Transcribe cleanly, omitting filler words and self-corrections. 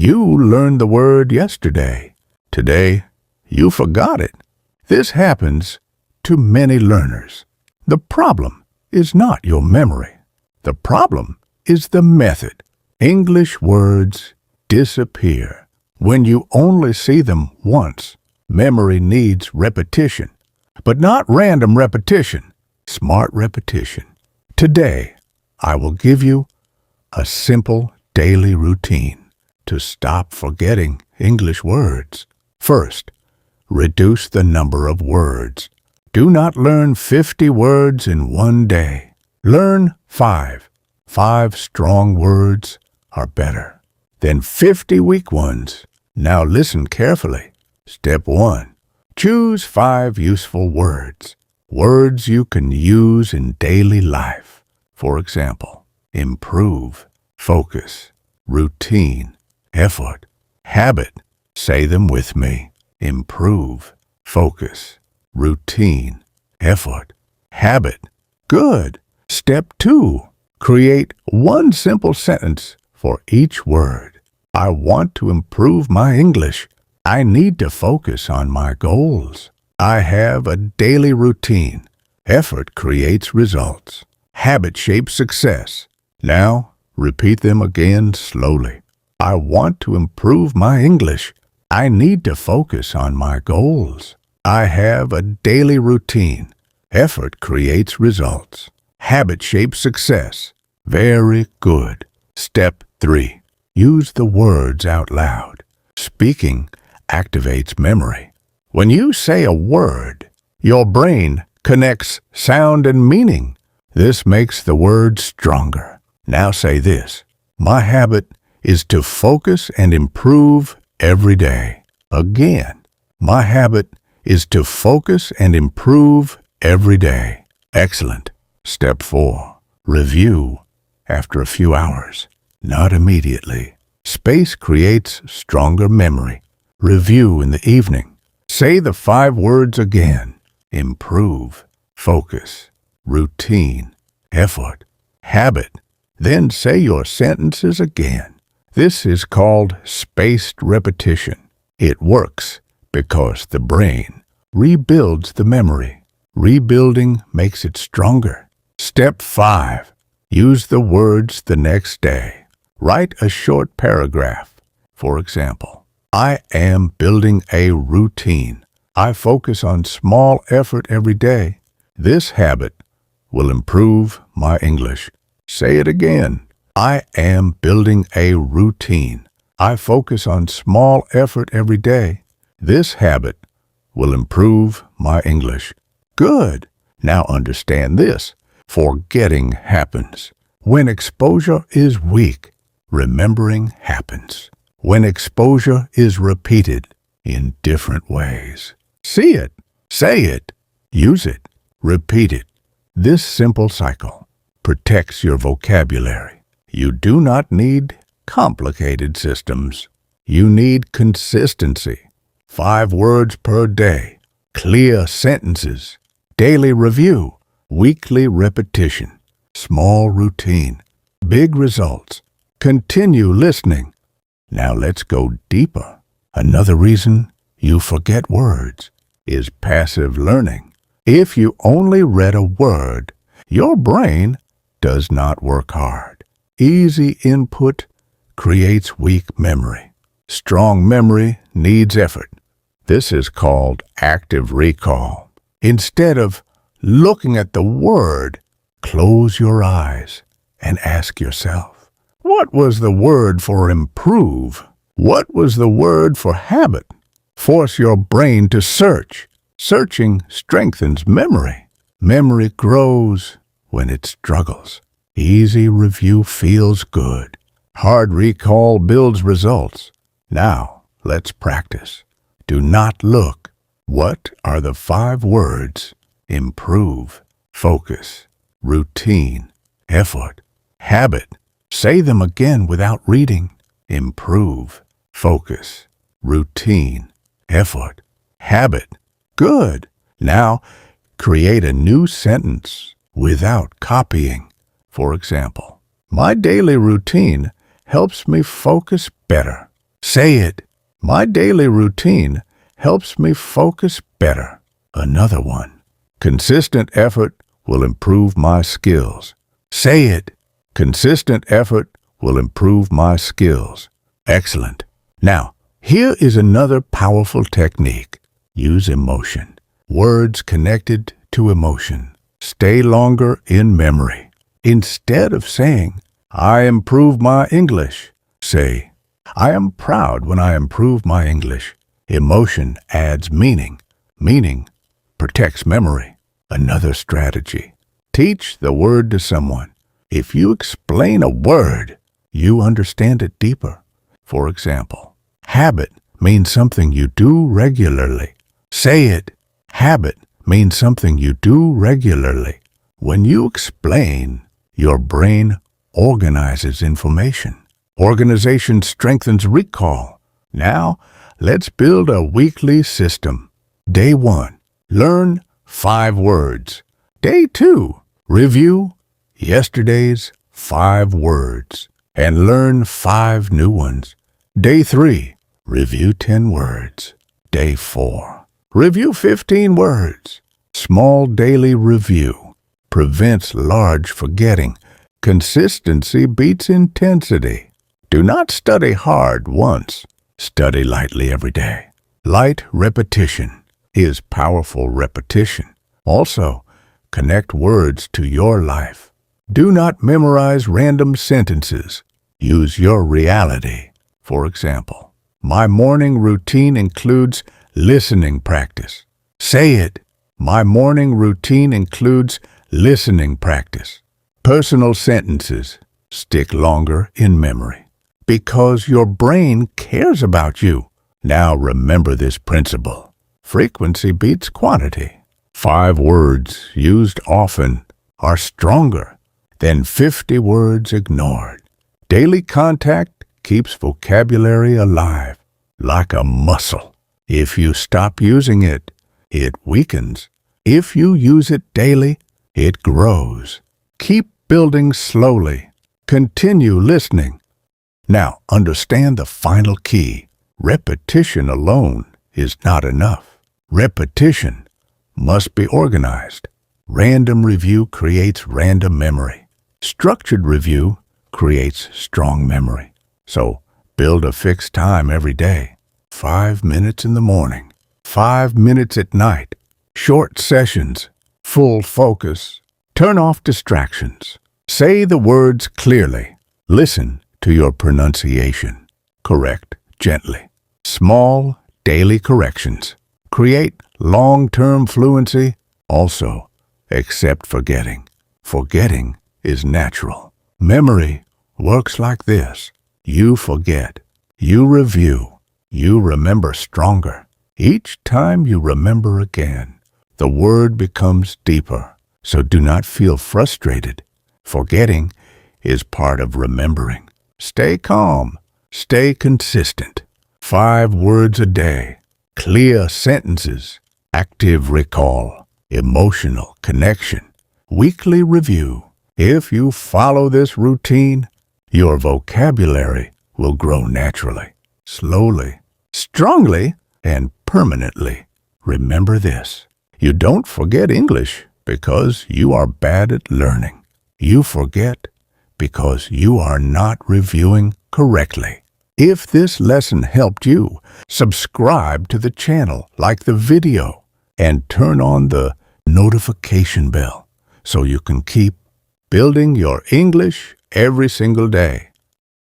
You learned the word yesterday. Today, you forgot it. This happens to many learners. The problem is not your memory. The problem is the method. English words disappear when you only see them once. Memory needs repetition, but not random repetition, smart repetition. Today, I will give you a simple daily routine to stop forgetting English words. First, reduce the number of words. Do not learn 50 words in one day. Learn 5. 5 strong words are better than 50 weak ones. Now listen carefully. Step 1. Choose 5 useful words. Words you can use in daily life. For example, improve, focus, routine, effort, habit. Say them with me. Improve, focus, routine, effort, habit. Good. Step 2. Create one simple sentence for each word. I want to improve my English. I need to focus on my goals. I have a daily routine. Effort creates results. Habit shapes success. Now, repeat them again slowly. I want to improve my English. I need to focus on my goals. I have a daily routine. Effort creates results. Habit shapes success. Very good. Step 3. Use the words out loud. Speaking activates memory. When you say a word, your brain connects sound and meaning. This makes the word stronger. Now say this. My habit is to focus and improve every day. Again, my habit is to focus and improve every day. Excellent. Step 4. Review after a few hours, not immediately. Space creates stronger memory. Review in the evening. Say the 5 words again. Improve, focus, routine, effort, habit. Then say your sentences again. This is called spaced repetition. It works because the brain rebuilds the memory. Rebuilding makes it stronger. Step 5. Use the words the next day. Write a short paragraph. For example, I am building a routine. I focus on small effort every day. This habit will improve my English. Say it again. I am building a routine. I focus on small effort every day. This habit will improve my English. Good. Now understand this. Forgetting happens. When exposure is weak, remembering happens. When exposure is repeated in different ways. See it, say it, use it, repeat it. This simple cycle protects your vocabulary. You do not need complicated systems. You need consistency. 5 words per day, clear sentences, daily review, weekly repetition, small routine, big results. Continue listening. Now let's go deeper. Another reason you forget words is passive learning. If you only read a word, your brain does not work hard. Easy input creates weak memory. Strong memory needs effort. This is called active recall. Instead of looking at the word, close your eyes and ask yourself, what was the word for improve? What was the word for habit? Force your brain to search. Searching strengthens memory. Memory grows when it struggles. Easy review feels good. Hard recall builds results. Now, let's practice. Do not look. What are the 5 words? Improve, focus, routine, effort, habit. Say them again without reading. Improve, focus, routine, effort, habit. Good. Now, create a new sentence without copying. For example, my daily routine helps me focus better. Say it. My daily routine helps me focus better. Another one. Consistent effort will improve my skills. Say it. Consistent effort will improve my skills. Excellent. Now, here is another powerful technique. Use emotion. Words connected to emotion stay longer in memory. Instead of saying, I improve my English, say, I am proud when I improve my English. Emotion adds meaning. Meaning protects memory. Another strategy. Teach the word to someone. If you explain a word, you understand it deeper. For example, habit means something you do regularly. Say it. Habit means something you do regularly. When you explain, your brain organizes information. Organization strengthens recall. Now, let's build a weekly system. Day 1, learn 5 words. Day 2, review yesterday's 5 words and learn 5 new ones. Day 3, review 10 words. Day 4, review 15 words. Small daily review prevents large forgetting. Consistency beats intensity. Do not study hard once. Study lightly every day. Light repetition is powerful repetition. Also, connect words to your life. Do not memorize random sentences. Use your reality. For example, my morning routine includes listening practice. Say it. My morning routine includes listening practice. Personal sentences stick longer in memory because your brain cares about you. Now remember this principle. Frequency beats quantity. 5 words used often are stronger than 50 words ignored. Daily contact keeps vocabulary alive, like a muscle. If you stop using it, it weakens. If you use it daily, it grows. Keep building slowly. Continue listening. Now, understand the final key. Repetition alone is not enough. Repetition must be organized. Random review creates random memory. Structured review creates strong memory. So, build a fixed time every day. 5 minutes in the morning, 5 minutes at night. Short sessions, full focus. Turn off distractions. Say the words clearly. Listen to your pronunciation. Correct gently. Small daily corrections create long-term fluency. Also, accept forgetting. Forgetting is natural. Memory works like this. You forget. You review. You remember stronger. Each time you remember again, the word becomes deeper. So do not feel frustrated. Forgetting is part of remembering. Stay calm. Stay consistent. 5 words a day. Clear sentences. Active recall. Emotional connection. Weekly review. If you follow this routine, your vocabulary will grow naturally, slowly, strongly, and permanently. Remember this. You don't forget English because you are bad at learning. You forget because you are not reviewing correctly. If this lesson helped you, subscribe to the channel, like the video, and turn on the notification bell so you can keep building your English every single day.